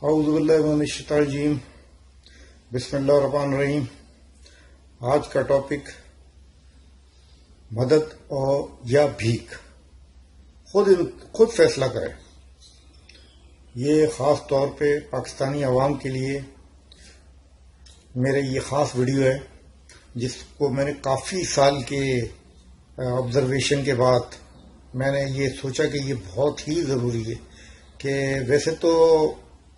اعوذ باللہ من الشیطان الرجیم، بسم اللہ الرحمن الرحیم۔ آج کا ٹاپک مدد اور یا بھیک، خود فیصلہ کریں۔ یہ خاص طور پہ پاکستانی عوام کے لیے میرا یہ خاص ویڈیو ہے، جس کو میں نے کافی سال کے آبزرویشن کے بعد میں نے یہ سوچا کہ یہ بہت ہی ضروری ہے کہ ویسے تو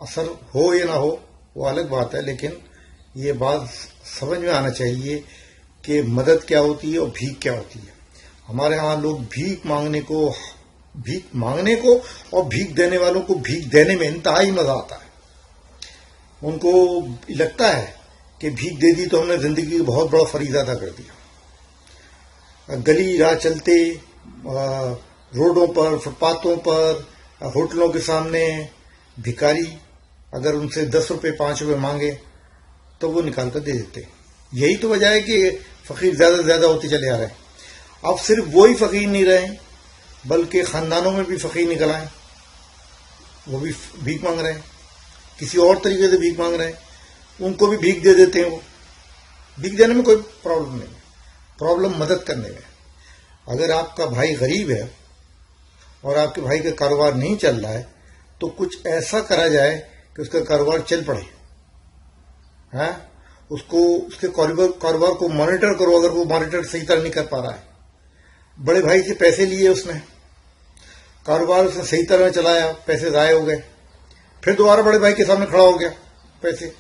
اثر ہو یا نہ ہو وہ الگ بات ہے، لیکن یہ بات سمجھ میں آنا چاہیے کہ مدد کیا ہوتی ہے اور بھیک کیا ہوتی ہے۔ ہمارے ہاں لوگ بھیک مانگنے کو اور بھیک دینے والوں کو بھیک دینے میں انتہائی مزہ آتا ہے۔ ان کو لگتا ہے کہ بھیک دے دی تو ہم نے زندگی کا بہت بڑا فریضہ ادا کر دیا۔ گلی راہ چلتے، روڈوں پر، فٹ پاتھوں پر، ہوٹلوں کے سامنے بھکاری اگر ان سے 10 روپے 5 روپے مانگے تو وہ نکال کر دے دیتے۔ یہی تو وجہ ہے کہ فقیر زیادہ سے زیادہ ہوتے چلے آ رہے ہیں۔ اب صرف وہی فقیر نہیں رہے بلکہ خاندانوں میں بھی فقیر نکل آئے، وہ بھی بھیک مانگ رہے ہیں، کسی اور طریقے سے بھیک مانگ رہے ہیں، ان کو بھی بھیک دے دیتے ہیں۔ وہ بھیک دینے میں کوئی پرابلم نہیں ہے، پرابلم مدد کرنے میں۔ اگر آپ کا بھائی غریب ہے اور آپ کے بھائی کا کاروبار نہیں چل رہا ہے تو کچھ ایسا کرا جائے کہ اس کا کاروبار چل پڑے۔ اس کے کاروبار کو مانیٹر کرو، اگر وہ مانیٹر صحیح طرح نہیں کر پا رہا ہے۔ بڑے بھائی سے پیسے لیے اس نے، کاروبار اس نے صحیح طرح چلایا، پیسے ضائع ہو گئے، پھر دوبارہ بڑے بھائی کے سامنے کھڑا ہو گیا پیسے،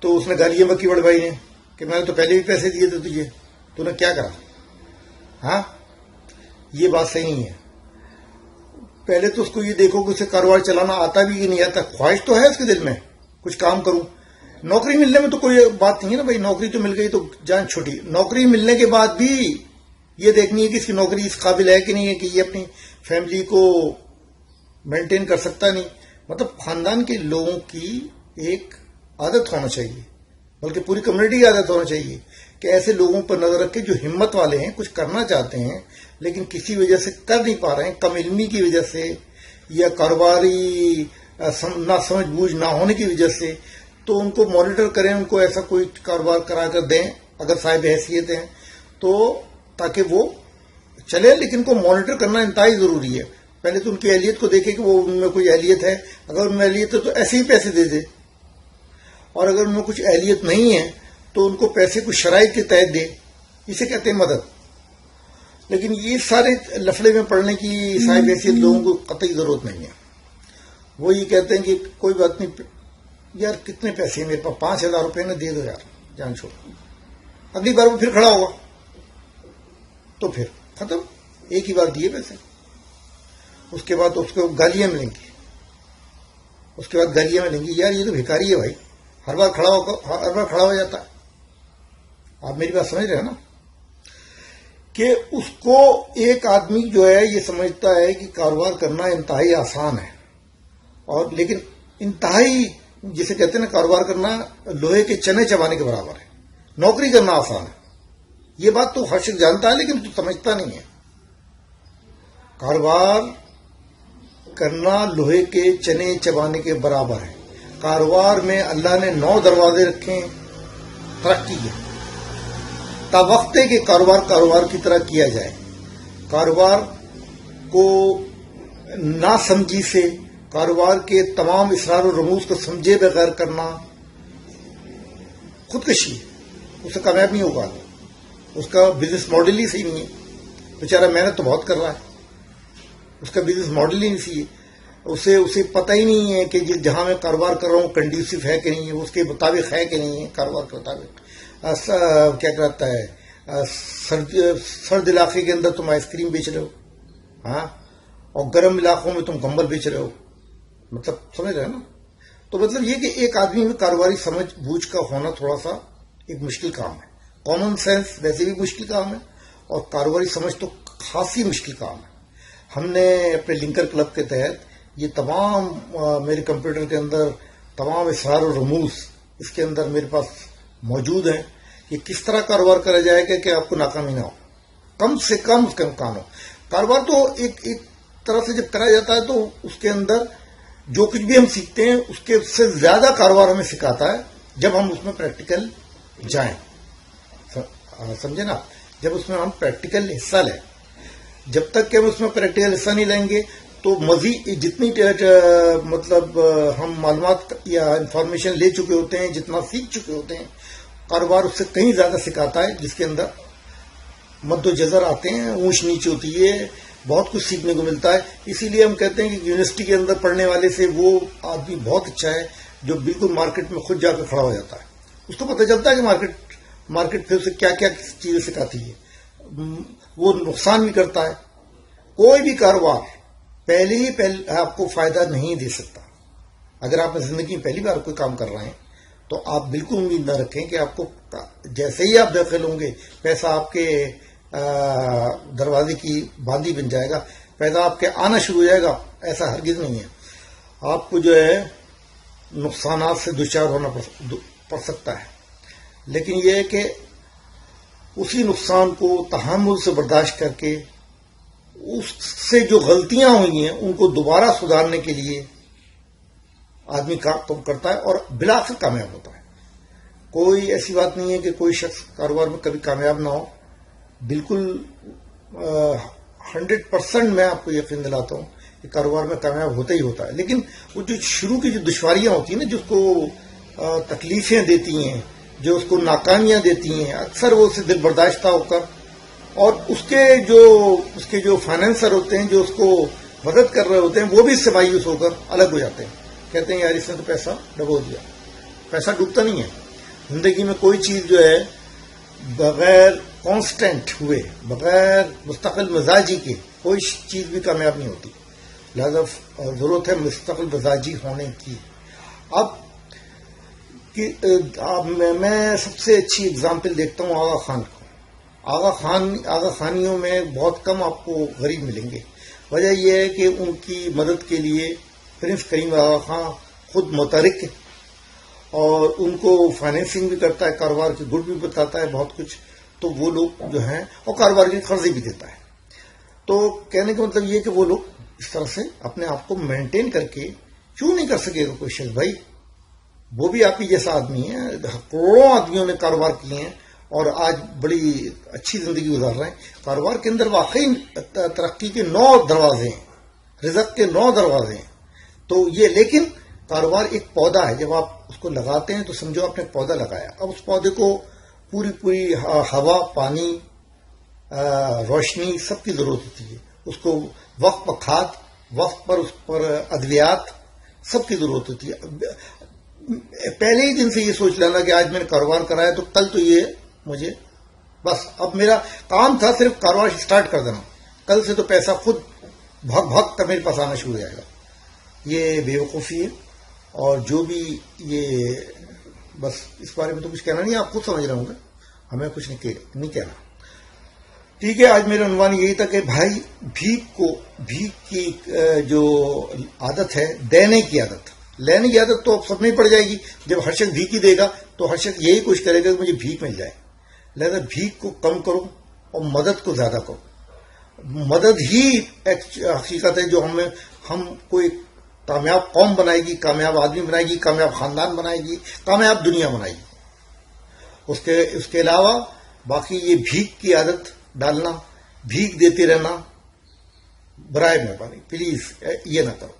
تو اس نے گالیاں بکی بڑے بھائی نے کہ میں نے تو پہلے بھی پیسے دیے تھے تجھے، تو نے کیا کرا؟ یہ بات صحیح نہیں ہے۔ پہلے تو اس کو یہ دیکھو کہ اسے کاروبار چلانا آتا بھی کہ نہیں آتا، خواہش تو ہے اس کے دل میں کچھ کام کروں۔ نوکری ملنے میں تو کوئی بات نہیں ہے نا بھائی، نوکری تو مل گئی تو جان چھوٹی۔ نوکری ملنے کے بعد بھی یہ دیکھنی ہے کہ اس کی نوکری اس قابل ہے کہ نہیں ہے کہ یہ اپنی فیملی کو مینٹین کر سکتا نہیں۔ مطلب خاندان کے لوگوں کی ایک عادت ہونا چاہیے، بلکہ پوری کمیونٹی کی عادت ہونا چاہیے کہ ایسے لوگوں پر نظر رکھے جو ہمت والے ہیں، کچھ کرنا چاہتے ہیں لیکن کسی وجہ سے کر نہیں پا رہے ہیں، کم علمی کی وجہ سے یا کاروباری نہ سمجھ بوجھ نہ ہونے کی وجہ سے، تو ان کو مانیٹر کریں، ان کو ایسا کوئی کاروبار کرا کر دیں اگر صاحب حیثیت ہیں تو، تاکہ وہ چلے۔ لیکن کو مانیٹر کرنا انتہائی ضروری ہے۔ پہلے تو ان کی اہلیت کو دیکھیں کہ وہ ان میں کوئی اہلیت ہے، اگر ان میں اہلیت ہے تو ایسے ہی پیسے دے دے، اور اگر ان میں کچھ اہلیت نہیں ہے تو ان کو پیسے کچھ شرائط کے تحت دے، اسے کہتے ہیں مدد۔ لیکن یہ سارے لفڑے میں پڑنے کی صاحب حیثیت لوگوں کو قطعی ضرورت نہیں ہے۔ وہ یہ کہتے ہیں کہ کوئی بات نہیں یار، کتنے پیسے ہیں میرے پاس، 5,000 روپے نے دے دو یار، جان چھوڑ۔ اگلی بار وہ پھر کھڑا ہوگا تو پھر ختم، ایک ہی بار دیے پیسے، اس کے بعد اس کو گالیاں ملیں گی، یار یہ تو بھکاری ہے بھائی، ہر بار کھڑا ہو جاتا ہے۔ آپ میری بات سمجھ رہے ہیں نا، کہ اس کو ایک آدمی جو ہے یہ سمجھتا ہے کہ کاروبار کرنا انتہائی آسان ہے، اور لیکن انتہائی جسے کہتے ہیں نا کاروبار کرنا لوہے کے چنے چبانے کے برابر ہے۔ نوکری کرنا آسان ہے، یہ بات تو ہر شخص جانتا ہے لیکن تو سمجھتا نہیں ہے۔ کاروبار کرنا لوہے کے چنے چبانے کے برابر ہے۔ کاروبار میں اللہ نے 9 دروازے رکھے ہیں ترقی کے، تا وقت ہے کہ کاروبار کی طرح کیا جائے۔ کاروبار کو نہ سمجھی سے، کاروبار کے تمام اسرار و رموز کو سمجھے بغیر کرنا خودکشی ہے، اسے کامیاب نہیں ہوگا، اس کا بزنس ماڈل ہی صحیح نہیں ہے۔ بیچارہ محنت تو بہت کر رہا ہے، اس کا بزنس ماڈل ہی نہیں صحیح ہے، اسے پتہ ہی نہیں ہے کہ جہاں میں کاروبار کر رہا ہوں کنڈیوسو ہے کہ نہیں ہے، اس کے مطابق ہے کہ نہیں ہے کاروبار کے مطابق۔ کیا کہتا ہے، سرد علاقے کے اندر تم آئس کریم بیچ رہے ہو، اور گرم علاقوں میں تم کمبل بیچ رہے ہو، مطلب سمجھ رہے ہیں نا۔ تو مطلب یہ کہ ایک آدمی میں کاروباری سمجھ بوجھ کا ہونا تھوڑا سا ایک مشکل کام ہے۔ کامن سینس ویسے بھی مشکل کام ہے، اور کاروباری سمجھ تو خاصی مشکل کام ہے۔ ہم نے اپنے لنکر کلب کے تحت یہ تمام میرے کمپیوٹر کے اندر تمام اسرار و رموز اس کے اندر میرے پاس موجود ہیں کہ کس طرح کاروبار کرا جائے گا کہ آپ کو ناکامی نہ ہو، کم سے کم اس کا امکان ہو۔ کاروبار تو ایک طرح سے جب کرا جاتا ہے تو اس کے اندر جو کچھ بھی ہم سیکھتے ہیں اس کے سے زیادہ کاروبار ہمیں سکھاتا ہے جب ہم اس میں پریکٹیکل جائیں. سمجھے نا؟ جب اس میں ہم پریکٹیکل حصہ لیں. جب تک کہ ہم اس میں پریکٹیکل حصہ نہیں لیں گے تو مزید جتنی مطلب ہم معلومات یا انفارمیشن لے چکے ہوتے ہیں، جتنا سیکھ چکے ہوتے ہیں، کاروبار اس سے کہیں زیادہ سکھاتا ہے، جس کے اندر مد و جزر آتے ہیں، اونچ نیچ ہوتی ہے، بہت کچھ سیکھنے کو ملتا ہے. اسی لیے ہم کہتے ہیں کہ یونیورسٹی کے اندر پڑھنے والے سے وہ آدمی بہت اچھا ہے جو بالکل مارکیٹ میں خود جا کے کھڑا ہو جاتا ہے. اس کو پتہ چلتا ہے کہ مارکیٹ پھر اسے کیا کیا چیزیں سکھاتی ہے. وہ نقصان بھی کرتا ہے. کوئی بھی کاروبار پہلے آپ کو فائدہ نہیں دے سکتا. اگر آپ زندگی میں پہلی بار کوئی کام کر رہے ہیں تو آپ بالکل امید نہ رکھیں کہ آپ کو جیسے ہی آپ داخل ہوں گے پیسہ آپ کے دروازے کی باندھی بن جائے گا، پیسہ آپ کے آنا شروع ہو جائے گا. ایسا ہرگز نہیں ہے. آپ کو جو ہے نقصانات سے دوچار ہونا پڑ سکتا ہے، لیکن یہ ہے کہ اسی نقصان کو تحمل سے برداشت کر کے اس سے جو غلطیاں ہوئی ہیں ان کو دوبارہ سدھارنے کے لیے آدمی کام کرتا ہے اور بالآخر کامیاب ہوتا ہے. کوئی ایسی بات نہیں ہے کہ کوئی شخص کاروبار میں کبھی کامیاب نہ ہو. بالکل 100% میں آپ کو یقین دلاتا ہوں کہ کاروبار میں کامیاب ہوتا ہی ہوتا ہے. لیکن وہ جو شروع کی جو دشواریاں ہوتی ہیں نا، جس کو تکلیفیں دیتی ہیں، جو اس کو ناکامیاں دیتی ہیں، اکثر وہ اسے دل برداشتہ ہو کر اور اس کے جو فائنینسر ہوتے ہیں جو اس کو مدد کر رہے ہوتے ہیں وہ بھی اس سے مایوس ہو کر الگ ہو جاتے ہیں. کہتے ہیں یار اس نے تو پیسہ ڈبو دیا. پیسہ ڈوبتا نہیں ہے. زندگی میں کوئی چیز جو ہے بغیر کانسٹنٹ ہوئے، بغیر مستقل مزاجی کے کوئی چیز بھی کامیاب نہیں ہوتی. لہذا ضرورت ہے مستقل مزاجی ہونے کی. اب میں سب سے اچھی اگزامپل دیکھتا ہوں آغا خان کو. آغا خانیوں میں بہت کم آپ کو غریب ملیں گے. وجہ یہ ہے کہ ان کی مدد کے لیے پرنس کریم آغا خان خود متحرک ہے اور ان کو فائنینسنگ بھی کرتا ہے، کاروبار کی گڈ بھی بتاتا ہے بہت کچھ. تو وہ لوگ جو ہیں اور کاروبار کی قرضے بھی دیتا ہے. تو کہنے کا مطلب یہ کہ وہ لوگ اس طرح سے اپنے آپ کو مینٹین کر کے کیوں نہیں کر سکے گا کوئی شخص؟ بھائی وہ بھی آپ ہی جیسا آدمی ہے. کروڑوں آدمیوں نے کاروبار کیے ہیں اور آج بڑی اچھی زندگی گزار رہے ہیں. کاروبار کے اندر واقعی ترقی کے 9 دروازے ہیں، رزق کے 9 دروازے ہیں. تو یہ لیکن کاروبار ایک پودا ہے. جب آپ اس کو لگاتے ہیں تو سمجھو آپ نے پودا لگایا. اب اس پودے کو پوری ہوا، پانی، روشنی سب کی ضرورت ہوتی ہے. اس کو وقت پر کھاد، وقت پر اس پر ادویات سب کی ضرورت ہوتی ہے. پہلے ہی دن سے یہ سوچ لینا کہ آج میں نے کاروبار کرایا تو کل تو یہ مجھے بس اب میرا کام تھا صرف کاروبار سٹارٹ کر دینا، کل سے تو پیسہ خود بھگ کر میرے پاس آنا شروع ہو جائے گا. یہ بے وقوفی ہے. اور جو بھی یہ بس اس بارے میں تو کچھ کہنا نہیں، آپ خود سمجھ رہے ہوں گے، ہمیں کچھ نہیں کہنا. ٹھیک ہے. آج میرا عنوان یہی تھا کہ بھائی بھیک کی جو عادت ہے، دینے کی عادت، لینے کی عادت تو اب سب میں پڑ جائے گی. جب ہر شخص بھیک ہی دے گا تو ہر شخص یہی کوشش کرے گا کہ مجھے بھیک مل جائے. لہذا بھیک کو کم کرو اور مدد کو زیادہ کرو. مدد ہی ایک حقیقت ہے جو ہم کوئی کامیاب قوم بنائے گی، کامیاب آدمی بنائے گی، کامیاب خاندان بنائے گی، کامیاب دنیا بنائے گی. اس کے علاوہ باقی یہ بھیک کی عادت ڈالنا، بھیک دیتے رہنا، برائے مہربانی پلیز یہ نہ کرو.